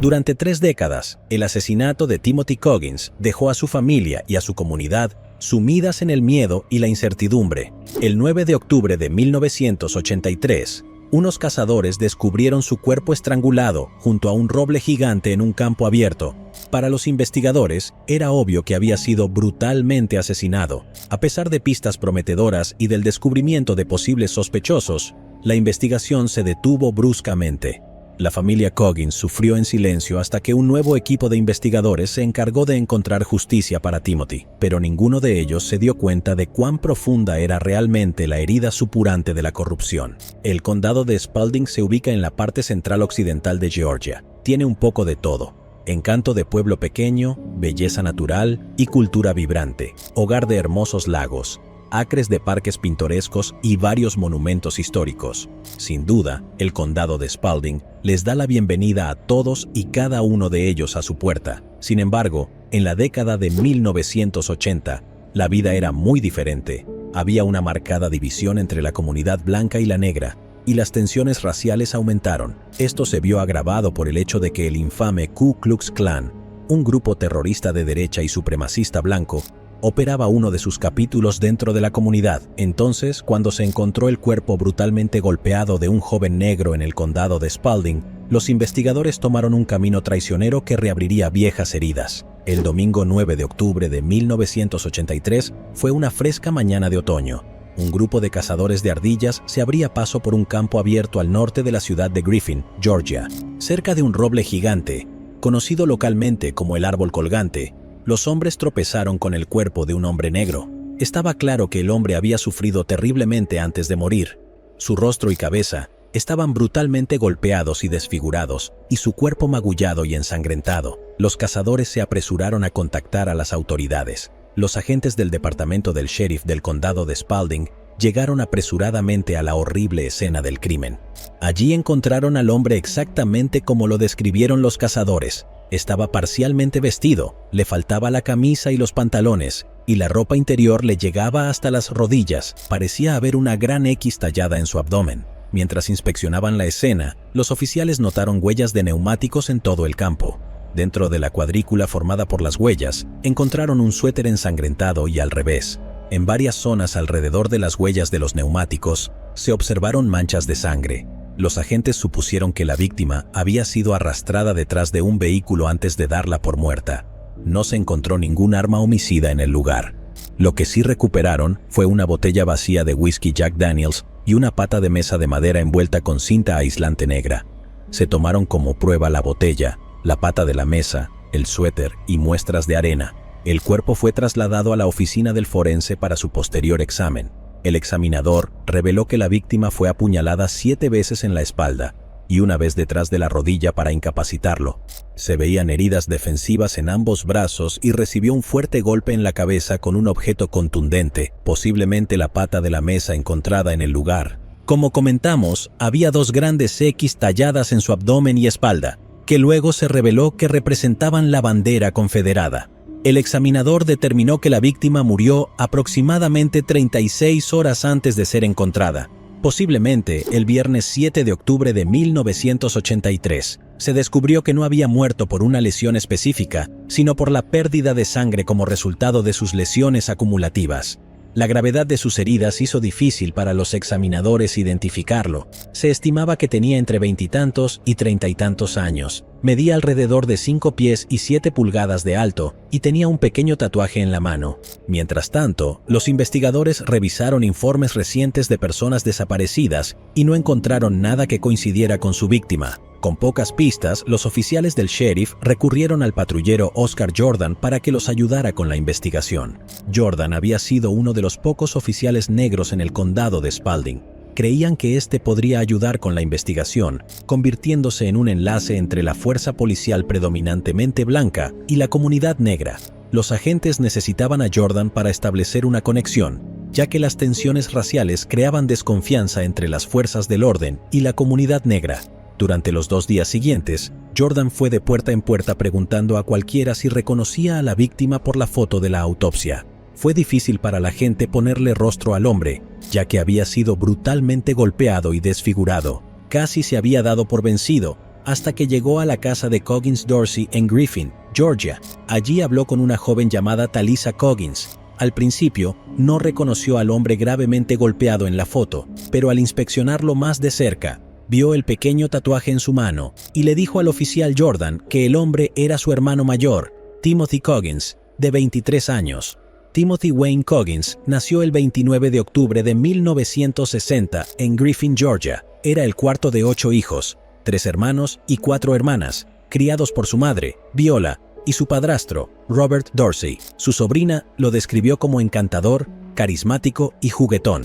Durante 3 décadas, el asesinato de Timothy Coggins dejó a su familia y a su comunidad sumidas en el miedo y la incertidumbre. El 9 de octubre de 1983, unos cazadores descubrieron su cuerpo estrangulado junto a un roble gigante en un campo abierto. Para los investigadores, era obvio que había sido brutalmente asesinado. A pesar de pistas prometedoras y del descubrimiento de posibles sospechosos, la investigación se detuvo bruscamente. La familia Coggins sufrió en silencio hasta que un nuevo equipo de investigadores se encargó de encontrar justicia para Timothy, pero ninguno de ellos se dio cuenta de cuán profunda era realmente la herida supurante de la corrupción. El condado de Spalding se ubica en la parte central occidental de Georgia. Tiene un poco de todo: encanto de pueblo pequeño, belleza natural y cultura vibrante, hogar de hermosos lagos, acres de parques pintorescos y varios monumentos históricos. Sin duda, el condado de Spalding les da la bienvenida a todos y cada uno de ellos a su puerta. Sin embargo, en la década de 1980, la vida era muy diferente. Había una marcada división entre la comunidad blanca y la negra, y las tensiones raciales aumentaron. Esto se vio agravado por el hecho de que el infame Ku Klux Klan, un grupo terrorista de derecha y supremacista blanco, operaba uno de sus capítulos dentro de la comunidad. Entonces, cuando se encontró el cuerpo brutalmente golpeado de un joven negro en el condado de Spalding, los investigadores tomaron un camino traicionero que reabriría viejas heridas. El domingo 9 de octubre de 1983 fue una fresca mañana de otoño. Un grupo de cazadores de ardillas se abría paso por un campo abierto al norte de la ciudad de Griffin, Georgia. Cerca de un roble gigante, conocido localmente como el árbol colgante, los hombres tropezaron con el cuerpo de un hombre negro. Estaba claro que el hombre había sufrido terriblemente antes de morir. Su rostro y cabeza estaban brutalmente golpeados y desfigurados, y su cuerpo magullado y ensangrentado. Los cazadores se apresuraron a contactar a las autoridades. Los agentes del departamento del sheriff del condado de Spalding llegaron apresuradamente a la horrible escena del crimen. Allí encontraron al hombre exactamente como lo describieron los cazadores. Estaba parcialmente vestido, le faltaba la camisa y los pantalones, y la ropa interior le llegaba hasta las rodillas. Parecía haber una gran X tallada en su abdomen. Mientras inspeccionaban la escena, los oficiales notaron huellas de neumáticos en todo el campo. Dentro de la cuadrícula formada por las huellas, encontraron un suéter ensangrentado y al revés. En varias zonas alrededor de las huellas de los neumáticos, se observaron manchas de sangre. Los agentes supusieron que la víctima había sido arrastrada detrás de un vehículo antes de darla por muerta. No se encontró ningún arma homicida en el lugar. Lo que sí recuperaron fue una botella vacía de whisky Jack Daniels y una pata de mesa de madera envuelta con cinta aislante negra. Se tomaron como prueba la botella, la pata de la mesa, el suéter y muestras de arena. El cuerpo fue trasladado a la oficina del forense para su posterior examen. El examinador reveló que la víctima fue apuñalada 7 veces en la espalda y una vez detrás de la rodilla para incapacitarlo. Se veían heridas defensivas en ambos brazos y recibió un fuerte golpe en la cabeza con un objeto contundente, posiblemente la pata de la mesa encontrada en el lugar. Como comentamos, había 2 grandes X talladas en su abdomen y espalda, que luego se reveló que representaban la bandera confederada. El examinador determinó que la víctima murió aproximadamente 36 horas antes de ser encontrada, posiblemente el viernes 7 de octubre de 1983. Se descubrió que no había muerto por una lesión específica, sino por la pérdida de sangre como resultado de sus lesiones acumulativas. La gravedad de sus heridas hizo difícil para los examinadores identificarlo. Se estimaba que tenía entre 20 y tantos y 30 y tantos años. Medía alrededor de 5 pies y 7 pulgadas de alto y tenía un pequeño tatuaje en la mano. Mientras tanto, los investigadores revisaron informes recientes de personas desaparecidas y no encontraron nada que coincidiera con su víctima. Con pocas pistas, los oficiales del sheriff recurrieron al patrullero Oscar Jordan para que los ayudara con la investigación. Jordan había sido uno de los pocos oficiales negros en el condado de Spalding. Creían que este podría ayudar con la investigación, convirtiéndose en un enlace entre la fuerza policial predominantemente blanca y la comunidad negra. Los agentes necesitaban a Jordan para establecer una conexión, ya que las tensiones raciales creaban desconfianza entre las fuerzas del orden y la comunidad negra. Durante los 2 días siguientes, Jordan fue de puerta en puerta preguntando a cualquiera si reconocía a la víctima por la foto de la autopsia. Fue difícil para la gente ponerle rostro al hombre, ya que había sido brutalmente golpeado y desfigurado. Casi se había dado por vencido, hasta que llegó a la casa de Coggins Dorsey en Griffin, Georgia. Allí habló con una joven llamada Talisa Coggins. Al principio, no reconoció al hombre gravemente golpeado en la foto, pero al inspeccionarlo más de cerca, vio el pequeño tatuaje en su mano y le dijo al oficial Jordan que el hombre era su hermano mayor, Timothy Coggins, de 23 años. Timothy Wayne Coggins nació el 29 de octubre de 1960 en Griffin, Georgia. Era el cuarto de 8 hijos, 3 hermanos y 4 hermanas, criados por su madre, Viola, y su padrastro, Robert Dorsey. Su sobrina lo describió como encantador, carismático y juguetón,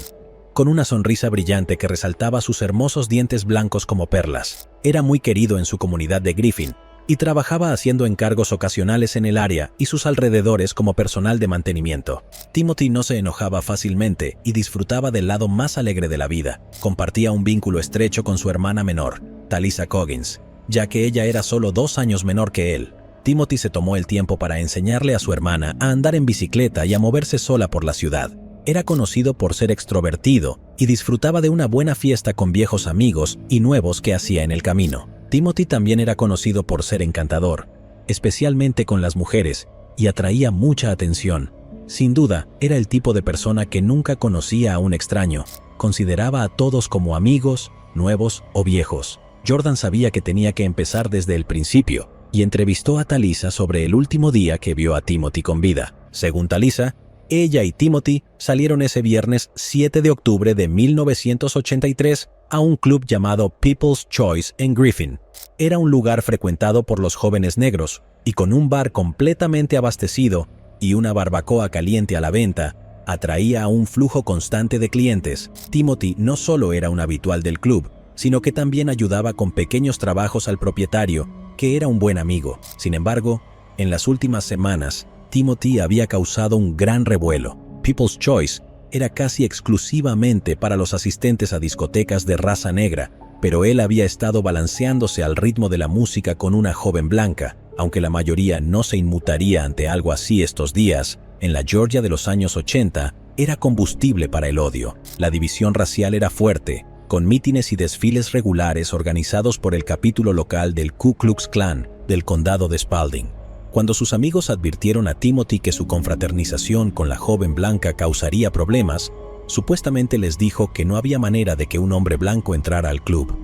con una sonrisa brillante que resaltaba sus hermosos dientes blancos como perlas. Era muy querido en su comunidad de Griffin y trabajaba haciendo encargos ocasionales en el área y sus alrededores como personal de mantenimiento. Timothy no se enojaba fácilmente y disfrutaba del lado más alegre de la vida. Compartía un vínculo estrecho con su hermana menor, Talisa Coggins, ya que ella era solo 2 años menor que él. Timothy se tomó el tiempo para enseñarle a su hermana a andar en bicicleta y a moverse sola por la ciudad. Era conocido por ser extrovertido y disfrutaba de una buena fiesta con viejos amigos y nuevos que hacía en el camino. Timothy también era conocido por ser encantador, especialmente con las mujeres, y atraía mucha atención. Sin duda, era el tipo de persona que nunca conocía a un extraño. Consideraba a todos como amigos, nuevos o viejos. Jordan sabía que tenía que empezar desde el principio, y entrevistó a Talisa sobre el último día que vio a Timothy con vida. Según Talisa, ella y Timothy salieron ese viernes 7 de octubre de 1983 a un club llamado People's Choice en Griffin. Era un lugar frecuentado por los jóvenes negros, y con un bar completamente abastecido y una barbacoa caliente a la venta, atraía a un flujo constante de clientes. Timothy no solo era un habitual del club, sino que también ayudaba con pequeños trabajos al propietario, que era un buen amigo. Sin embargo, en las últimas semanas, Timothy había causado un gran revuelo. People's Choice era casi exclusivamente para los asistentes a discotecas de raza negra, pero él había estado balanceándose al ritmo de la música con una joven blanca. Aunque la mayoría no se inmutaría ante algo así estos días, en la Georgia de los años 80 era combustible para el odio. La división racial era fuerte, con mítines y desfiles regulares organizados por el capítulo local del Ku Klux Klan del condado de Spalding. Cuando sus amigos advirtieron a Timothy que su confraternización con la joven blanca causaría problemas, supuestamente les dijo que no había manera de que un hombre blanco entrara al club.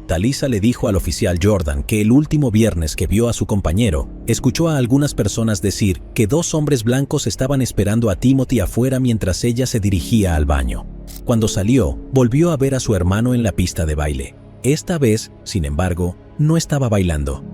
Talisa le dijo al oficial Jordan que el último viernes que vio a su compañero, escuchó a algunas personas decir que 2 hombres blancos estaban esperando a Timothy afuera mientras ella se dirigía al baño. Cuando salió, volvió a ver a su hermano en la pista de baile. Esta vez, sin embargo, no estaba bailando.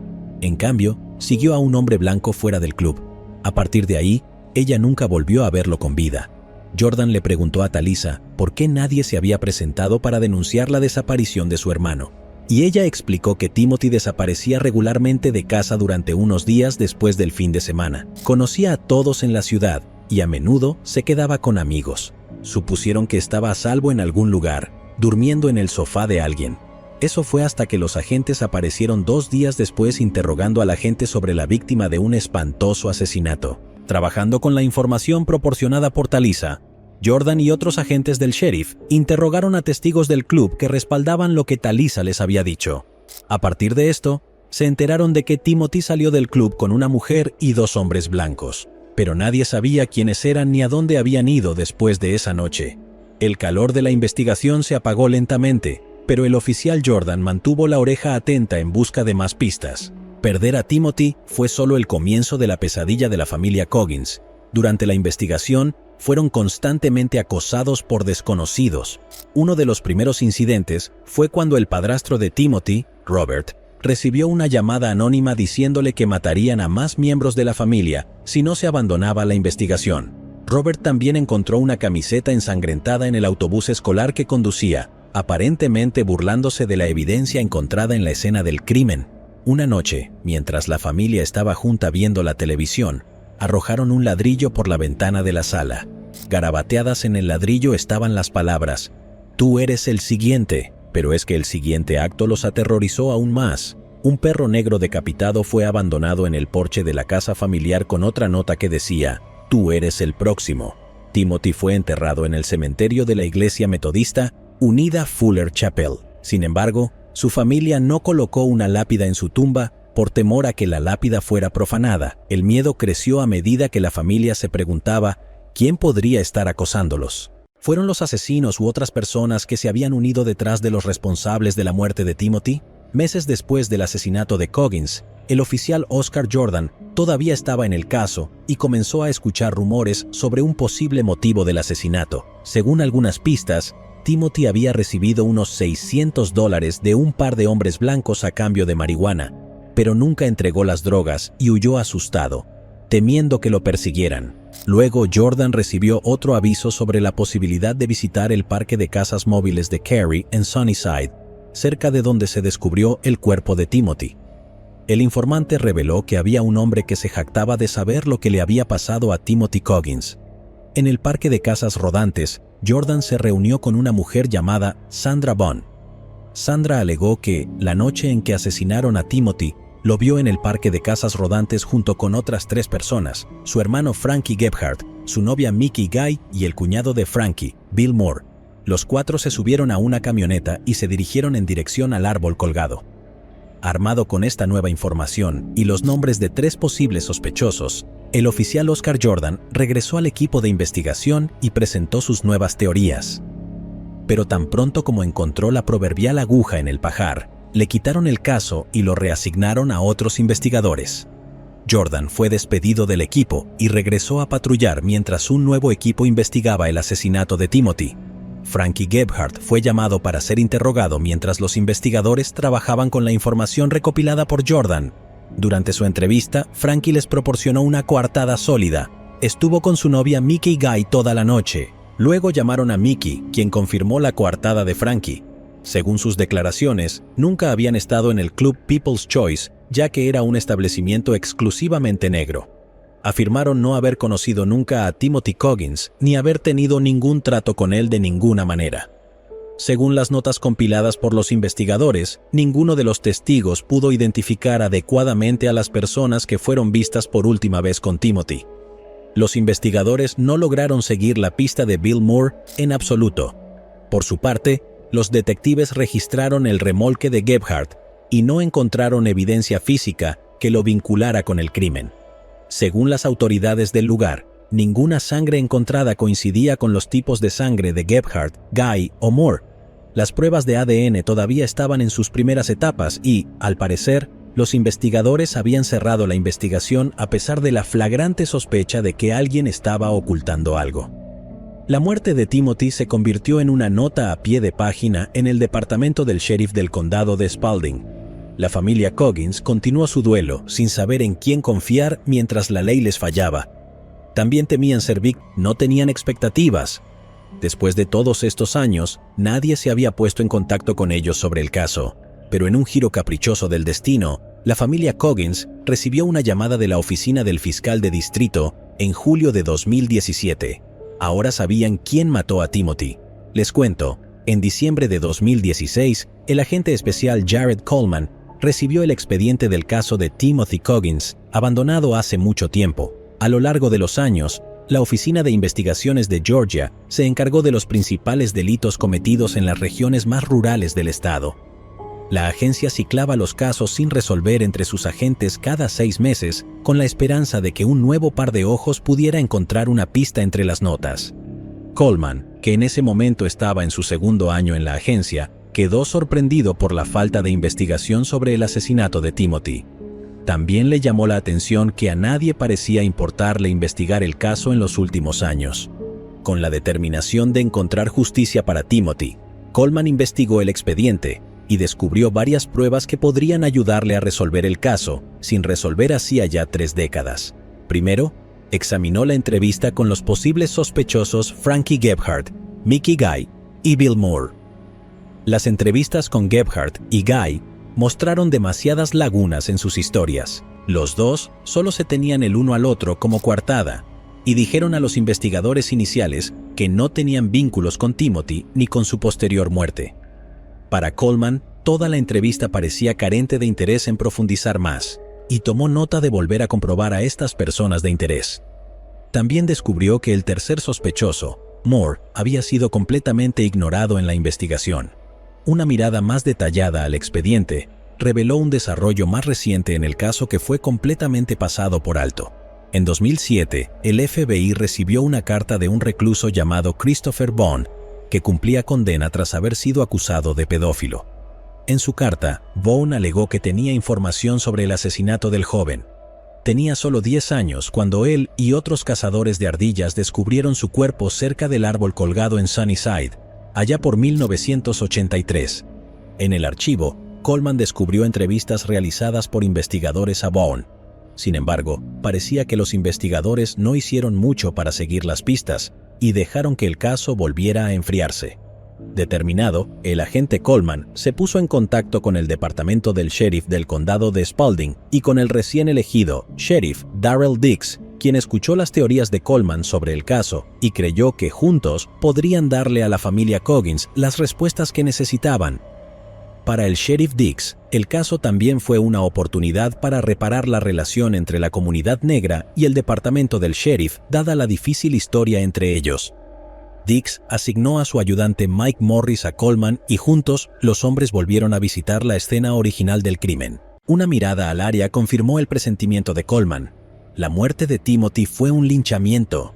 En cambio, siguió a un hombre blanco fuera del club. A partir de ahí, ella nunca volvió a verlo con vida. Jordan le preguntó a Talisa por qué nadie se había presentado para denunciar la desaparición de su hermano. Y ella explicó que Timothy desaparecía regularmente de casa durante unos días después del fin de semana. Conocía a todos en la ciudad y a menudo se quedaba con amigos. Supusieron que estaba a salvo en algún lugar, durmiendo en el sofá de alguien. Eso fue hasta que los agentes aparecieron 2 días después interrogando a la gente sobre la víctima de un espantoso asesinato. Trabajando con la información proporcionada por Talisa, Jordan y otros agentes del sheriff interrogaron a testigos del club que respaldaban lo que Talisa les había dicho. A partir de esto, se enteraron de que Timothy salió del club con una mujer y 2 hombres blancos, pero nadie sabía quiénes eran ni a dónde habían ido después de esa noche. El calor de la investigación se apagó lentamente, pero el oficial Jordan mantuvo la oreja atenta en busca de más pistas. Perder a Timothy fue solo el comienzo de la pesadilla de la familia Coggins. Durante la investigación, fueron constantemente acosados por desconocidos. Uno de los primeros incidentes fue cuando el padrastro de Timothy, Robert, recibió una llamada anónima diciéndole que matarían a más miembros de la familia si no se abandonaba la investigación. Robert también encontró una camiseta ensangrentada en el autobús escolar que conducía, aparentemente burlándose de la evidencia encontrada en la escena del crimen. Una noche, mientras la familia estaba junta viendo la televisión, arrojaron un ladrillo por la ventana de la sala. Garabateadas en el ladrillo estaban las palabras: «Tú eres el siguiente». Pero es que el siguiente acto los aterrorizó aún más. Un perro negro decapitado fue abandonado en el porche de la casa familiar con otra nota que decía: «Tú eres el próximo». Timothy fue enterrado en el cementerio de la iglesia metodista Unida Fuller Chapel. Sin embargo, Su familia no colocó una lápida en su tumba por temor a que la lápida fuera profanada. El miedo creció a medida que la familia se preguntaba quién podría estar acosándolos. ¿Fueron los asesinos u otras personas que se habían unido detrás de los responsables de la muerte de Timothy? Meses después del asesinato de Coggins, el oficial Oscar Jordan todavía estaba en el caso y comenzó a escuchar rumores sobre un posible motivo del asesinato. Según algunas pistas, Timothy había recibido unos $600 de un par de hombres blancos a cambio de marihuana, pero nunca entregó las drogas y huyó asustado, temiendo que lo persiguieran. Luego, Jordan recibió otro aviso sobre la posibilidad de visitar el parque de casas móviles de Cary en Sunnyside, cerca de donde se descubrió el cuerpo de Timothy. El informante reveló que había un hombre que se jactaba de saber lo que le había pasado a Timothy Coggins. En el parque de casas rodantes, Jordan se reunió con una mujer llamada Sandra Bond. Sandra alegó que, la noche en que asesinaron a Timothy, lo vio en el parque de casas rodantes junto con otras 3 personas, su hermano Frankie Gebhardt, su novia Mickey Guy y el cuñado de Frankie, Bill Moore. Los 4 se subieron a una camioneta y se dirigieron en dirección al árbol colgado. Armado con esta nueva información y los nombres de 3 posibles sospechosos, el oficial Oscar Jordan regresó al equipo de investigación y presentó sus nuevas teorías. Pero tan pronto como encontró la proverbial aguja en el pajar, le quitaron el caso y lo reasignaron a otros investigadores. Jordan fue despedido del equipo y regresó a patrullar mientras un nuevo equipo investigaba el asesinato de Timothy. Frankie Gebhardt fue llamado para ser interrogado mientras los investigadores trabajaban con la información recopilada por Jordan. Durante su entrevista, Frankie les proporcionó una coartada sólida. Estuvo con su novia Mickey Guy toda la noche. Luego llamaron a Mickey, quien confirmó la coartada de Frankie. Según sus declaraciones, nunca habían estado en el club People's Choice, ya que era un establecimiento exclusivamente negro. Afirmaron no haber conocido nunca a Timothy Coggins, ni haber tenido ningún trato con él de ninguna manera. Según las notas compiladas por los investigadores, ninguno de los testigos pudo identificar adecuadamente a las personas que fueron vistas por última vez con Timothy. Los investigadores no lograron seguir la pista de Bill Moore en absoluto. Por su parte, los detectives registraron el remolque de Gebhardt y no encontraron evidencia física que lo vinculara con el crimen. Según las autoridades del lugar, ninguna sangre encontrada coincidía con los tipos de sangre de Gebhardt, Guy o Moore. Las pruebas de ADN todavía estaban en sus primeras etapas y, al parecer, los investigadores habían cerrado la investigación a pesar de la flagrante sospecha de que alguien estaba ocultando algo. La muerte de Timothy se convirtió en una nota a pie de página en el departamento del sheriff del condado de Spalding. La familia Coggins continuó su duelo sin saber en quién confiar mientras la ley les fallaba. También temían ser víctimas, no tenían expectativas. Después de todos estos años, nadie se había puesto en contacto con ellos sobre el caso. Pero en un giro caprichoso del destino, la familia Coggins recibió una llamada de la oficina del fiscal de distrito en julio de 2017. Ahora sabían quién mató a Timothy. Les cuento, en diciembre de 2016, el agente especial Jared Coleman recibió el expediente del caso de Timothy Coggins, abandonado hace mucho tiempo. A lo largo de los años, la Oficina de Investigaciones de Georgia se encargó de los principales delitos cometidos en las regiones más rurales del estado. La agencia ciclaba los casos sin resolver entre sus agentes cada 6 meses, con la esperanza de que un nuevo par de ojos pudiera encontrar una pista entre las notas. Coleman, que en ese momento estaba en su segundo año en la agencia, quedó sorprendido por la falta de investigación sobre el asesinato de Timothy. También le llamó la atención que a nadie parecía importarle investigar el caso en los últimos años. Con la determinación de encontrar justicia para Timothy, Coleman investigó el expediente y descubrió varias pruebas que podrían ayudarle a resolver el caso, sin resolver hacía ya 3 décadas. Primero, examinó la entrevista con los posibles sospechosos Frankie Gebhardt, Mickey Guy y Bill Moore. Las entrevistas con Gebhardt y Guy mostraron demasiadas lagunas en sus historias. Los dos solo se tenían el uno al otro como coartada, y dijeron a los investigadores iniciales que no tenían vínculos con Timothy ni con su posterior muerte. Para Coleman, toda la entrevista parecía carente de interés en profundizar más, y tomó nota de volver a comprobar a estas personas de interés. También descubrió que el tercer sospechoso, Moore, había sido completamente ignorado en la investigación. Una mirada más detallada al expediente reveló un desarrollo más reciente en el caso que fue completamente pasado por alto. En 2007, el FBI recibió una carta de un recluso llamado Christopher Vaughn, que cumplía condena tras haber sido acusado de pedófilo. En su carta, Vaughn alegó que tenía información sobre el asesinato del joven. Tenía solo 10 años cuando él y otros cazadores de ardillas descubrieron su cuerpo cerca del árbol colgado en Sunnyside, allá por 1983. En el archivo, Coleman descubrió entrevistas realizadas por investigadores a Vaughn. Sin embargo, parecía que los investigadores no hicieron mucho para seguir las pistas y dejaron que el caso volviera a enfriarse. Determinado, el agente Coleman se puso en contacto con el departamento del sheriff del condado de Spalding y con el recién elegido sheriff Darrell Dix, quien escuchó las teorías de Coleman sobre el caso y creyó que juntos podrían darle a la familia Coggins las respuestas que necesitaban. Para el sheriff Dix, el caso también fue una oportunidad para reparar la relación entre la comunidad negra y el departamento del sheriff, dada la difícil historia entre ellos. Dix asignó a su ayudante Mike Morris a Coleman y juntos los hombres volvieron a visitar la escena original del crimen. Una mirada al área confirmó el presentimiento de Coleman. La muerte de Timothy fue un linchamiento.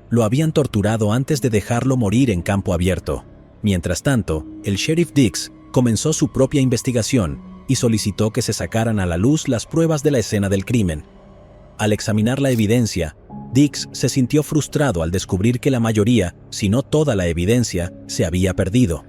Lo habían torturado antes de dejarlo morir en campo abierto. Mientras tanto, el sheriff Dix comenzó su propia investigación y solicitó que se sacaran a la luz las pruebas de la escena del crimen. Al examinar la evidencia, Dix se sintió frustrado al descubrir que la mayoría, si no toda la evidencia, se había perdido.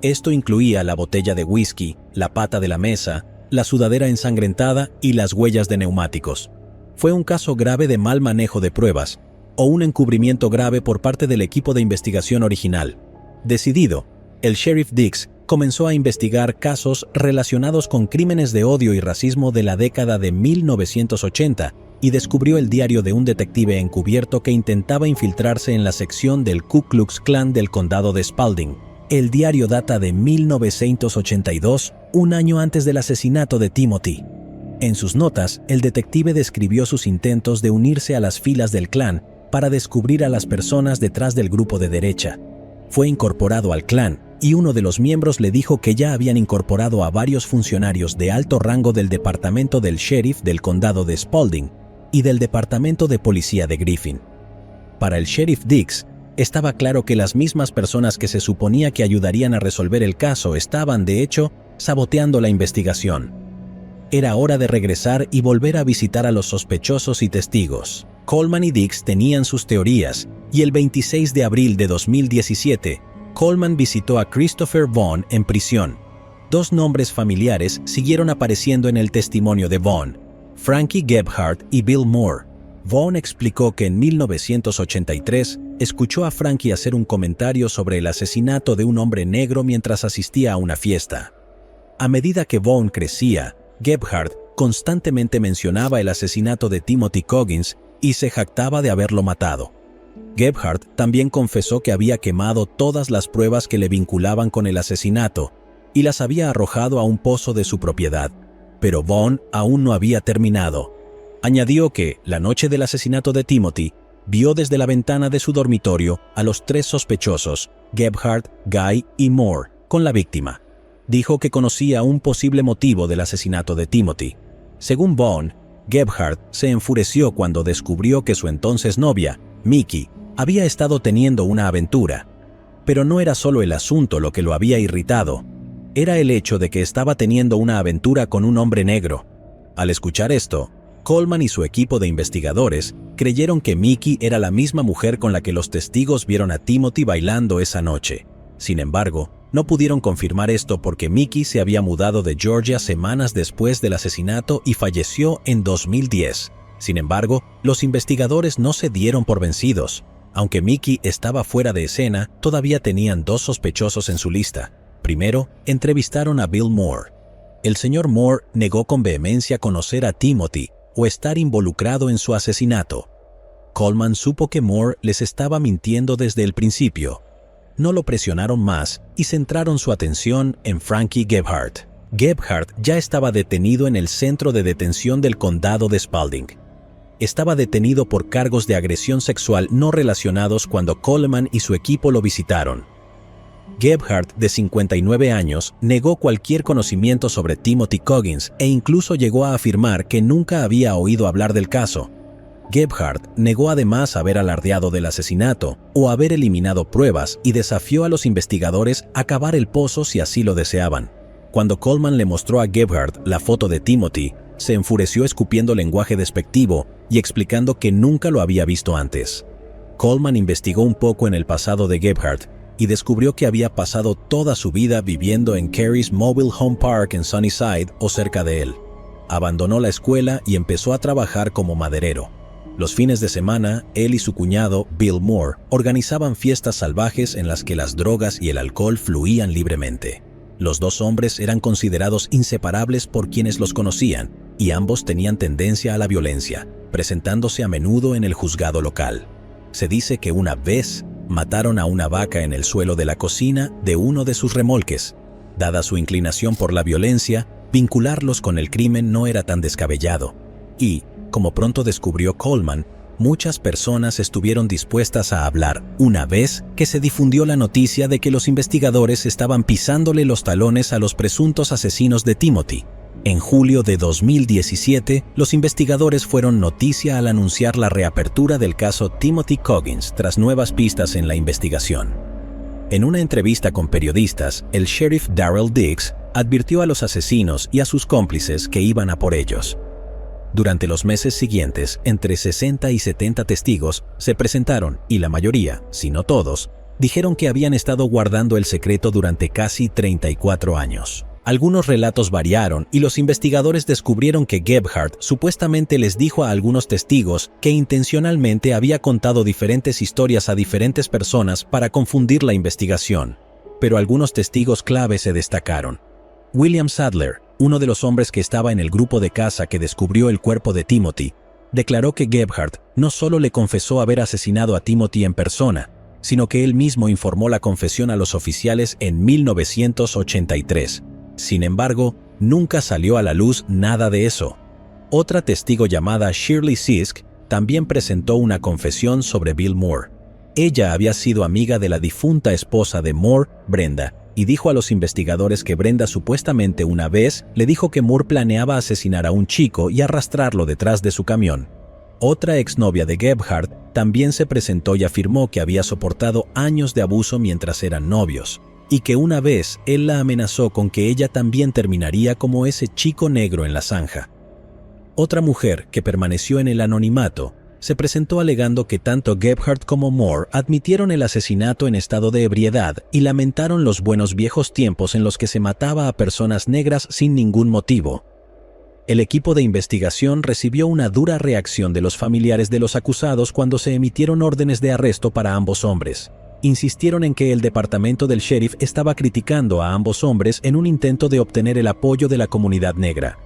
Esto incluía la botella de whisky, la pata de la mesa, la sudadera ensangrentada y las huellas de neumáticos. Fue un caso grave de mal manejo de pruebas, o un encubrimiento grave por parte del equipo de investigación original. Decidido, el sheriff Dix comenzó a investigar casos relacionados con crímenes de odio y racismo de la década de 1980 y descubrió el diario de un detective encubierto que intentaba infiltrarse en la sección del Ku Klux Klan del condado de Spalding. El diario data de 1982, un año antes del asesinato de Timothy. En sus notas, el detective describió sus intentos de unirse a las filas del Klan para descubrir a las personas detrás del grupo de derecha. Fue incorporado al Klan y uno de los miembros le dijo que ya habían incorporado a varios funcionarios de alto rango del departamento del sheriff del condado de Spalding y del departamento de policía de Griffin. Para el sheriff Dix, estaba claro que las mismas personas que se suponía que ayudarían a resolver el caso estaban, de hecho, saboteando la investigación. Era hora de regresar y volver a visitar a los sospechosos y testigos. Coleman y Dix tenían sus teorías, y el 26 de abril de 2017, Coleman visitó a Christopher Vaughn en prisión. Dos nombres familiares siguieron apareciendo en el testimonio de Vaughn: Frankie Gebhardt y Bill Moore. Vaughn explicó que en 1983 escuchó a Frankie hacer un comentario sobre el asesinato de un hombre negro mientras asistía a una fiesta. A medida que Vaughn crecía, Gebhardt constantemente mencionaba el asesinato de Timothy Coggins y se jactaba de haberlo matado. Gebhardt también confesó que había quemado todas las pruebas que le vinculaban con el asesinato y las había arrojado a un pozo de su propiedad. Pero Vaughn aún no había terminado. Añadió que, la noche del asesinato de Timothy, vio desde la ventana de su dormitorio a los tres sospechosos, Gebhardt, Guy y Moore, con la víctima. Dijo que conocía un posible motivo del asesinato de Timothy. Según Vaughn, Gebhardt se enfureció cuando descubrió que su entonces novia, Mickey, había estado teniendo una aventura. Pero no era solo el asunto lo que lo había irritado. Era el hecho de que estaba teniendo una aventura con un hombre negro. Al escuchar esto, Coleman y su equipo de investigadores creyeron que Mickey era la misma mujer con la que los testigos vieron a Timothy bailando esa noche. Sin embargo, no pudieron confirmar esto porque Mickey se había mudado de Georgia semanas después del asesinato y falleció en 2010. Sin embargo, los investigadores no se dieron por vencidos. Aunque Mickey estaba fuera de escena, todavía tenían dos sospechosos en su lista. Primero, entrevistaron a Bill Moore. El señor Moore negó con vehemencia conocer a Timothy o estar involucrado en su asesinato. Coleman supo que Moore les estaba mintiendo desde el principio. No lo presionaron más y centraron su atención en Frankie Gebhardt. Gebhardt ya estaba detenido en el centro de detención del condado de Spalding. Estaba detenido por cargos de agresión sexual no relacionados cuando Coleman y su equipo lo visitaron. Gebhardt, de 59 años, negó cualquier conocimiento sobre Timothy Coggins e incluso llegó a afirmar que nunca había oído hablar del caso. Gebhardt negó además haber alardeado del asesinato o haber eliminado pruebas y desafió a los investigadores a cavar el pozo si así lo deseaban. Cuando Coleman le mostró a Gebhardt la foto de Timothy, se enfureció escupiendo lenguaje despectivo y explicando que nunca lo había visto antes. Coleman investigó un poco en el pasado de Gebhardt y descubrió que había pasado toda su vida viviendo en Cary's Mobile Home Park en Sunnyside o cerca de él. Abandonó la escuela y empezó a trabajar como maderero. Los fines de semana, él y su cuñado, Bill Moore, organizaban fiestas salvajes en las que las drogas y el alcohol fluían libremente. Los dos hombres eran considerados inseparables por quienes los conocían, y ambos tenían tendencia a la violencia, presentándose a menudo en el juzgado local. Se dice que una vez mataron a una vaca en el suelo de la cocina de uno de sus remolques. Dada su inclinación por la violencia, vincularlos con el crimen no era tan descabellado. Y, como pronto descubrió Coleman, muchas personas estuvieron dispuestas a hablar una vez que se difundió la noticia de que los investigadores estaban pisándole los talones a los presuntos asesinos de Timothy. En julio de 2017, los investigadores fueron noticia al anunciar la reapertura del caso Timothy Coggins tras nuevas pistas en la investigación. En una entrevista con periodistas, el sheriff Darrell Dix advirtió a los asesinos y a sus cómplices que iban a por ellos. Durante los meses siguientes, entre 60 y 70 testigos se presentaron y la mayoría, si no todos, dijeron que habían estado guardando el secreto durante casi 34 años. Algunos relatos variaron y los investigadores descubrieron que Gebhardt supuestamente les dijo a algunos testigos que intencionalmente había contado diferentes historias a diferentes personas para confundir la investigación. Pero algunos testigos clave se destacaron. William Sadler, uno de los hombres que estaba en el grupo de caza que descubrió el cuerpo de Timothy, declaró que Gebhardt no solo le confesó haber asesinado a Timothy en persona, sino que él mismo informó la confesión a los oficiales en 1983. Sin embargo, nunca salió a la luz nada de eso. Otra testigo llamada Shirley Sisk también presentó una confesión sobre Bill Moore. Ella había sido amiga de la difunta esposa de Moore, Brenda, y dijo a los investigadores que Brenda supuestamente una vez le dijo que Moore planeaba asesinar a un chico y arrastrarlo detrás de su camión. Otra exnovia de Gebhardt también se presentó y afirmó que había soportado años de abuso mientras eran novios, y que una vez él la amenazó con que ella también terminaría como ese chico negro en la zanja. Otra mujer, que permaneció en el anonimato, se presentó alegando que tanto Gebhardt como Moore admitieron el asesinato en estado de ebriedad y lamentaron los buenos viejos tiempos en los que se mataba a personas negras sin ningún motivo. El equipo de investigación recibió una dura reacción de los familiares de los acusados cuando se emitieron órdenes de arresto para ambos hombres. Insistieron en que el departamento del sheriff estaba criticando a ambos hombres en un intento de obtener el apoyo de la comunidad negra.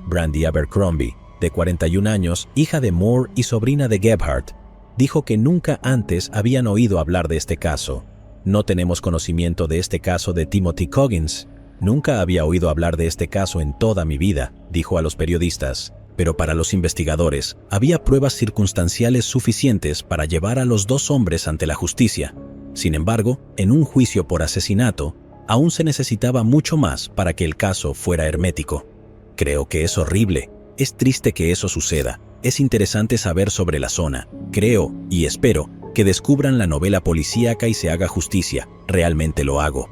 Brandy Abercrombie, de 41 años, hija de Moore y sobrina de Gebhardt, dijo que nunca antes habían oído hablar de este caso. No tenemos conocimiento de este caso de Timothy Coggins. Nunca había oído hablar de este caso en toda mi vida, dijo a los periodistas. Pero para los investigadores, había pruebas circunstanciales suficientes para llevar a los dos hombres ante la justicia. Sin embargo, en un juicio por asesinato, aún se necesitaba mucho más para que el caso fuera hermético. Creo que es horrible. Es triste que eso suceda. Es interesante saber sobre la zona. Creo y espero que descubran la novela policíaca y se haga justicia. Realmente lo hago.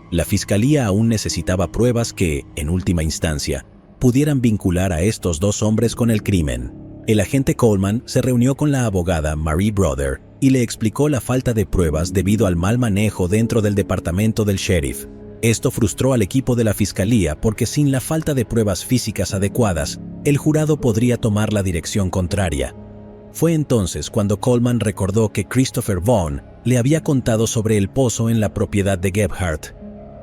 La fiscalía aún necesitaba pruebas que, en última instancia, pudieran vincular a estos dos hombres con el crimen. El agente Coleman se reunió con la abogada Marie Brother y le explicó la falta de pruebas debido al mal manejo dentro del departamento del sheriff. Esto frustró al equipo de la fiscalía porque sin la falta de pruebas físicas adecuadas, el jurado podría tomar la dirección contraria. Fue entonces cuando Coleman recordó que Christopher Vaughn le había contado sobre el pozo en la propiedad de Gebhardt.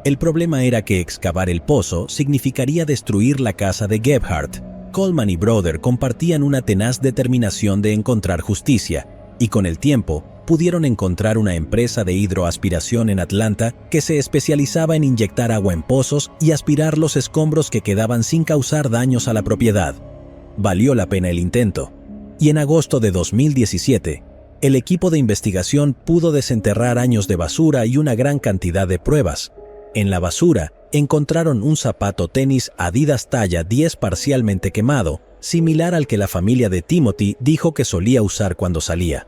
El problema era que excavar el pozo significaría destruir la casa de Gebhardt. Coleman y Brother compartían una tenaz determinación de encontrar justicia, y con el tiempo pudieron encontrar una empresa de hidroaspiración en Atlanta que se especializaba en inyectar agua en pozos y aspirar los escombros que quedaban sin causar daños a la propiedad. Valió la pena el intento. Y en agosto de 2017, El equipo de investigación pudo desenterrar años de basura y una gran cantidad de pruebas. En la basura encontraron un zapato tenis Adidas talla 10 parcialmente quemado, similar al que la familia de Timothy dijo que solía usar cuando salía.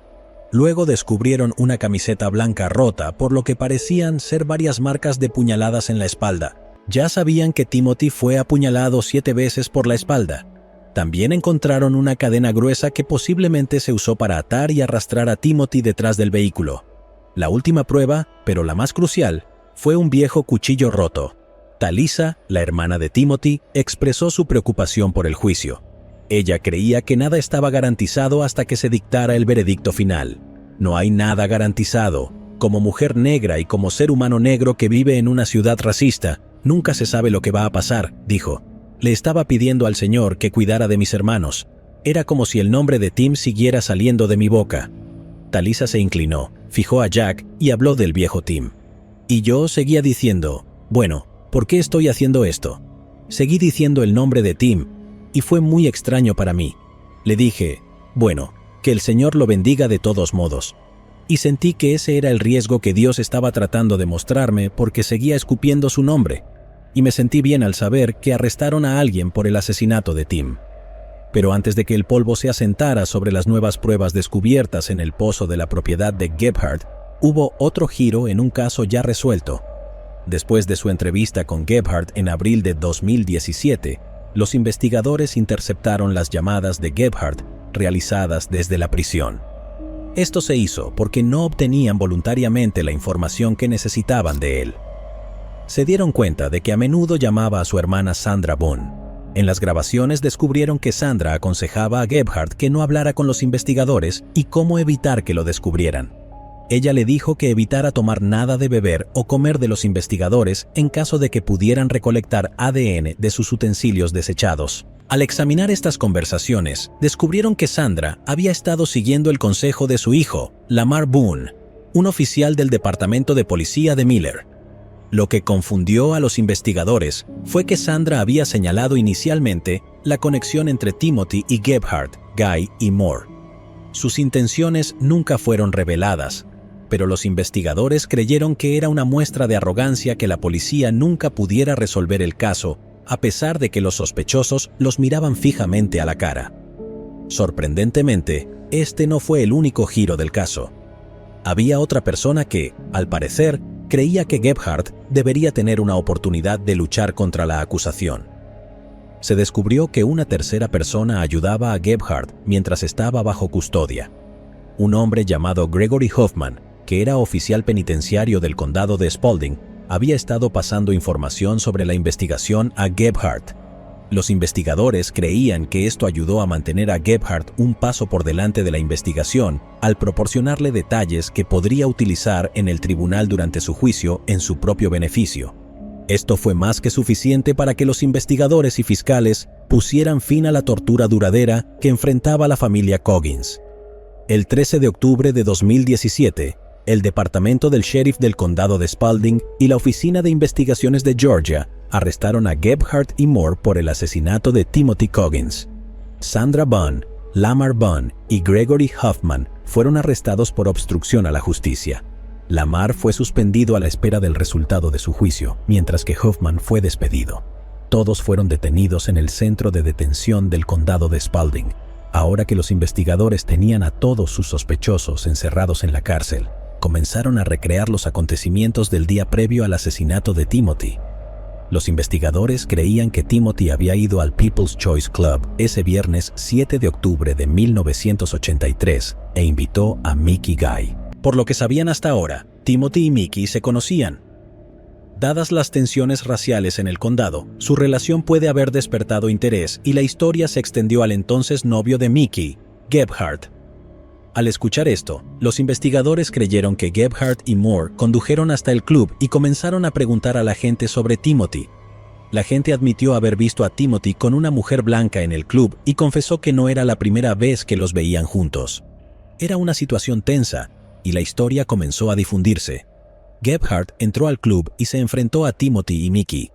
Luego descubrieron una camiseta blanca rota, por lo que parecían ser varias marcas de puñaladas en la espalda. Ya sabían que Timothy fue apuñalado 7 veces por la espalda. También encontraron una cadena gruesa que posiblemente se usó para atar y arrastrar a Timothy detrás del vehículo. La última prueba, pero la más crucial, fue un viejo cuchillo roto. Talisa, la hermana de Timothy, expresó su preocupación por el juicio. Ella creía que nada estaba garantizado hasta que se dictara el veredicto final. No hay nada garantizado. Como mujer negra y como ser humano negro que vive en una ciudad racista, nunca se sabe lo que va a pasar, dijo. Le estaba pidiendo al Señor que cuidara de mis hermanos. Era como si el nombre de Tim siguiera saliendo de mi boca. Talisa se inclinó, fijó a Jack y habló del viejo Tim. Y yo seguía diciendo, bueno, ¿por qué estoy haciendo esto? Seguí diciendo el nombre de Tim, y fue muy extraño para mí. Le dije, bueno, que el Señor lo bendiga de todos modos. Y sentí que ese era el riesgo que Dios estaba tratando de mostrarme porque seguía escupiendo su nombre. Y me sentí bien al saber que arrestaron a alguien por el asesinato de Tim. Pero antes de que el polvo se asentara sobre las nuevas pruebas descubiertas en el pozo de la propiedad de Gebhardt, hubo otro giro en un caso ya resuelto. Después de su entrevista con Gebhardt en abril de 2017, los investigadores interceptaron las llamadas de Gebhardt realizadas desde la prisión. Esto se hizo porque no obtenían voluntariamente la información que necesitaban de él. Se dieron cuenta de que a menudo llamaba a su hermana Sandra Boone. En las grabaciones descubrieron que Sandra aconsejaba a Gebhardt que no hablara con los investigadores y cómo evitar que lo descubrieran. Ella le dijo que evitara tomar nada de beber o comer de los investigadores en caso de que pudieran recolectar ADN de sus utensilios desechados. Al examinar estas conversaciones, descubrieron que Sandra había estado siguiendo el consejo de su hijo, Lamar Boone, un oficial del Departamento de Policía de Miller. Lo que confundió a los investigadores fue que Sandra había señalado inicialmente la conexión entre Timothy y Gebhardt, Guy y Moore. Sus intenciones nunca fueron reveladas, pero los investigadores creyeron que era una muestra de arrogancia que la policía nunca pudiera resolver el caso, a pesar de que los sospechosos los miraban fijamente a la cara. Sorprendentemente, este no fue el único giro del caso. Había otra persona que, al parecer, creía que Gebhardt debería tener una oportunidad de luchar contra la acusación. Se descubrió que una tercera persona ayudaba a Gebhardt mientras estaba bajo custodia. Un hombre llamado Gregory Hoffman, que era oficial penitenciario del condado de Spalding, había estado pasando información sobre la investigación a Gebhardt. Los investigadores creían que esto ayudó a mantener a Gebhardt un paso por delante de la investigación al proporcionarle detalles que podría utilizar en el tribunal durante su juicio en su propio beneficio. Esto fue más que suficiente para que los investigadores y fiscales pusieran fin a la tortura duradera que enfrentaba la familia Coggins. El 13 de octubre de 2017, el Departamento del Sheriff del Condado de Spalding y la Oficina de Investigaciones de Georgia arrestaron a Gebhardt y Moore por el asesinato de Timothy Coggins. Sandra Boone, Lamar Boone y Gregory Hoffman fueron arrestados por obstrucción a la justicia. Lamar fue suspendido a la espera del resultado de su juicio, mientras que Hoffman fue despedido. Todos fueron detenidos en el centro de detención del condado de Spalding, ahora que los investigadores tenían a todos sus sospechosos encerrados en la cárcel. Comenzaron a recrear los acontecimientos del día previo al asesinato de Timothy. Los investigadores creían que Timothy había ido al People's Choice Club ese viernes 7 de octubre de 1983 e invitó a Mickey Guy. Por lo que sabían hasta ahora, Timothy y Mickey se conocían. Dadas las tensiones raciales en el condado, su relación puede haber despertado interés y la historia se extendió al entonces novio de Mickey, Gebhardt. Al escuchar esto, los investigadores creyeron que Gebhardt y Moore condujeron hasta el club y comenzaron a preguntar a la gente sobre Timothy. La gente admitió haber visto a Timothy con una mujer blanca en el club y confesó que no era la primera vez que los veían juntos. Era una situación tensa, y la historia comenzó a difundirse. Gebhardt entró al club y se enfrentó a Timothy y Mickey.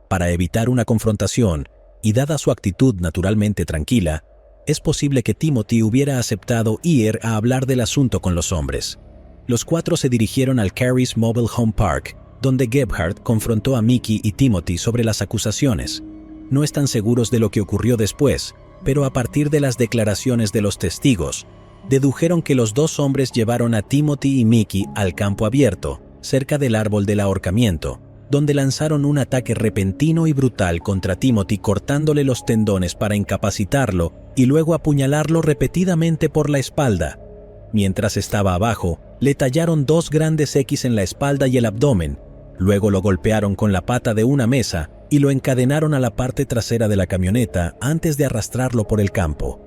Para evitar una confrontación, y dada su actitud naturalmente tranquila, es posible que Timothy hubiera aceptado ir a hablar del asunto con los hombres. Los cuatro se dirigieron al Carey's Mobile Home Park, donde Gebhardt confrontó a Mickey y Timothy sobre las acusaciones. No están seguros de lo que ocurrió después, pero a partir de las declaraciones de los testigos, dedujeron que los dos hombres llevaron a Timothy y Mickey al campo abierto, cerca del árbol del ahorcamiento, donde lanzaron un ataque repentino y brutal contra Timothy, cortándole los tendones para incapacitarlo y luego apuñalarlo repetidamente por la espalda. Mientras estaba abajo, le tallaron 2 grandes X en la espalda y el abdomen, luego lo golpearon con la pata de una mesa y lo encadenaron a la parte trasera de la camioneta antes de arrastrarlo por el campo.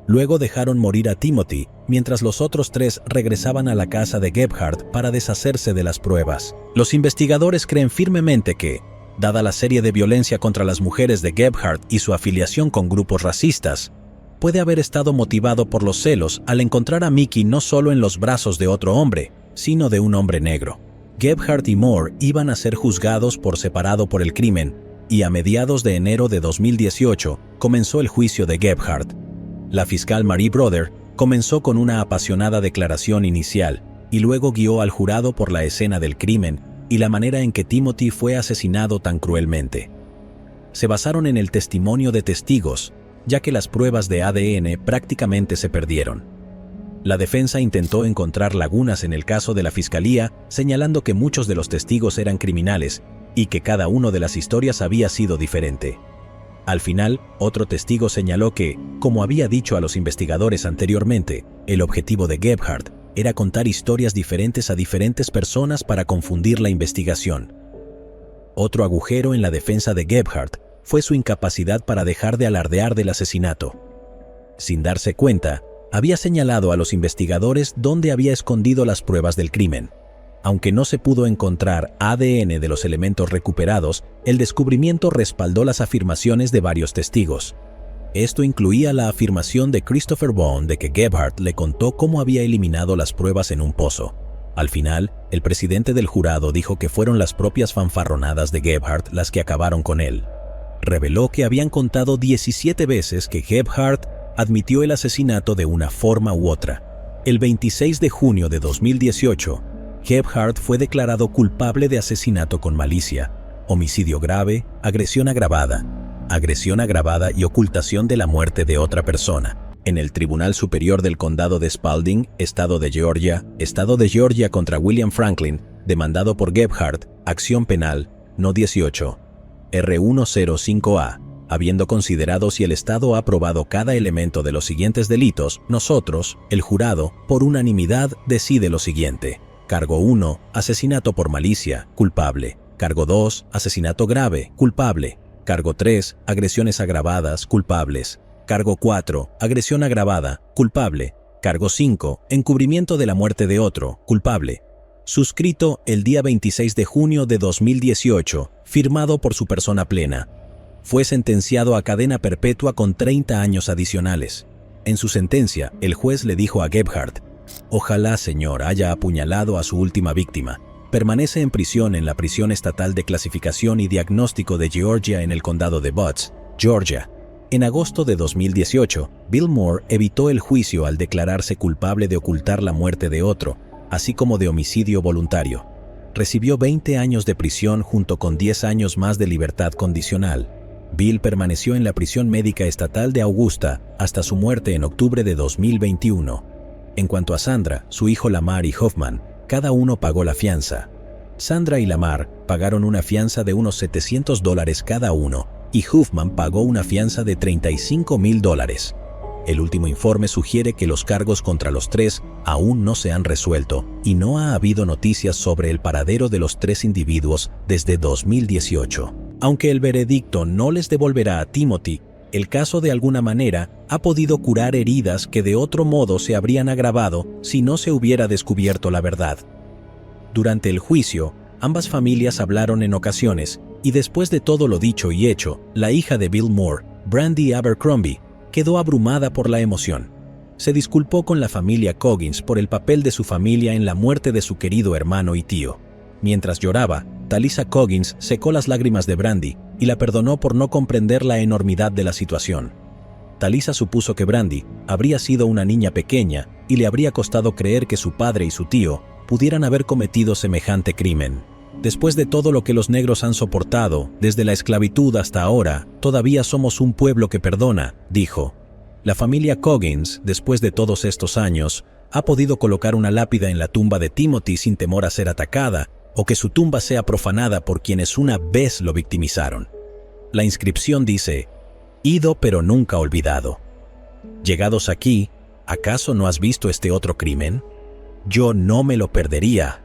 Luego dejaron morir a Timothy, mientras los otros 3 regresaban a la casa de Gebhardt para deshacerse de las pruebas. Los investigadores creen firmemente que, dada la serie de violencia contra las mujeres de Gebhardt y su afiliación con grupos racistas, puede haber estado motivado por los celos al encontrar a Mickey no solo en los brazos de otro hombre, sino de un hombre negro. Gebhardt y Moore iban a ser juzgados por separado por el crimen, y a mediados de enero de 2018 comenzó el juicio de Gebhardt. La fiscal Marie Brother comenzó con una apasionada declaración inicial y luego guió al jurado por la escena del crimen y la manera en que Timothy fue asesinado tan cruelmente. Se basaron en el testimonio de testigos, ya que las pruebas de ADN prácticamente se perdieron. La defensa intentó encontrar lagunas en el caso de la fiscalía, señalando que muchos de los testigos eran criminales y que cada uno de las historias había sido diferente. Al final, otro testigo señaló que, como había dicho a los investigadores anteriormente, el objetivo de Gebhardt era contar historias diferentes a diferentes personas para confundir la investigación. Otro agujero en la defensa de Gebhardt fue su incapacidad para dejar de alardear del asesinato. Sin darse cuenta, había señalado a los investigadores dónde había escondido las pruebas del crimen. Aunque no se pudo encontrar ADN de los elementos recuperados, el descubrimiento respaldó las afirmaciones de varios testigos. Esto incluía la afirmación de Christopher Bond de que Gebhardt le contó cómo había eliminado las pruebas en un pozo. Al final, el presidente del jurado dijo que fueron las propias fanfarronadas de Gebhardt las que acabaron con él. Reveló que habían contado 17 veces que Gebhardt admitió el asesinato de una forma u otra. El 26 de junio de 2018, Gebhardt fue declarado culpable de asesinato con malicia, homicidio grave, agresión agravada y ocultación de la muerte de otra persona. En el Tribunal Superior del Condado de Spalding, Estado de Georgia contra William Franklin, demandado por Gebhardt, acción penal, no 18. R105A. Habiendo considerado si el Estado ha probado cada elemento de los siguientes delitos, nosotros, el jurado, por unanimidad, decide lo siguiente. Cargo 1, asesinato por malicia, culpable. Cargo 2, asesinato grave, culpable. Cargo 3, agresiones agravadas, culpables. Cargo 4, agresión agravada, culpable. Cargo 5, encubrimiento de la muerte de otro, culpable. Suscrito el día 26 de junio de 2018, firmado por su persona plena. Fue sentenciado a cadena perpetua con 30 años adicionales. En su sentencia, el juez le dijo a Gebhardt: «Ojalá, señor, haya apuñalado a su última víctima. Permanece en prisión en la prisión estatal de clasificación y diagnóstico de Georgia en el condado de Butts, Georgia». En agosto de 2018, Bill Moore evitó el juicio al declararse culpable de ocultar la muerte de otro, así como de homicidio voluntario. Recibió 20 años de prisión junto con 10 años más de libertad condicional. Bill permaneció en la prisión médica estatal de Augusta hasta su muerte en octubre de 2021. En cuanto a Sandra, su hijo Lamar y Hoffman, cada uno pagó la fianza. Sandra y Lamar pagaron una fianza de unos $700 cada uno, y Hoffman pagó una fianza de $35,000. El último informe sugiere que los cargos contra los 3 aún no se han resuelto y no ha habido noticias sobre el paradero de los 3 individuos desde 2018. Aunque el veredicto no les devolverá a Timothy, el caso de alguna manera ha podido curar heridas que de otro modo se habrían agravado si no se hubiera descubierto la verdad. Durante el juicio, ambas familias hablaron en ocasiones, y después de todo lo dicho y hecho, la hija de Bill Moore, Brandy Abercrombie, quedó abrumada por la emoción. Se disculpó con la familia Coggins por el papel de su familia en la muerte de su querido hermano y tío. Mientras lloraba, Talisa Coggins secó las lágrimas de Brandy y la perdonó por no comprender la enormidad de la situación. Talisa supuso que Brandy habría sido una niña pequeña y le habría costado creer que su padre y su tío pudieran haber cometido semejante crimen. Después de todo lo que los negros han soportado, desde la esclavitud hasta ahora, todavía somos un pueblo que perdona, dijo. La familia Coggins, después de todos estos años, ha podido colocar una lápida en la tumba de Timothy sin temor a ser atacada o que su tumba sea profanada por quienes una vez lo victimizaron. La inscripción dice: ido pero nunca olvidado. Llegados aquí, ¿acaso no has visto este otro crimen? Yo no me lo perdería,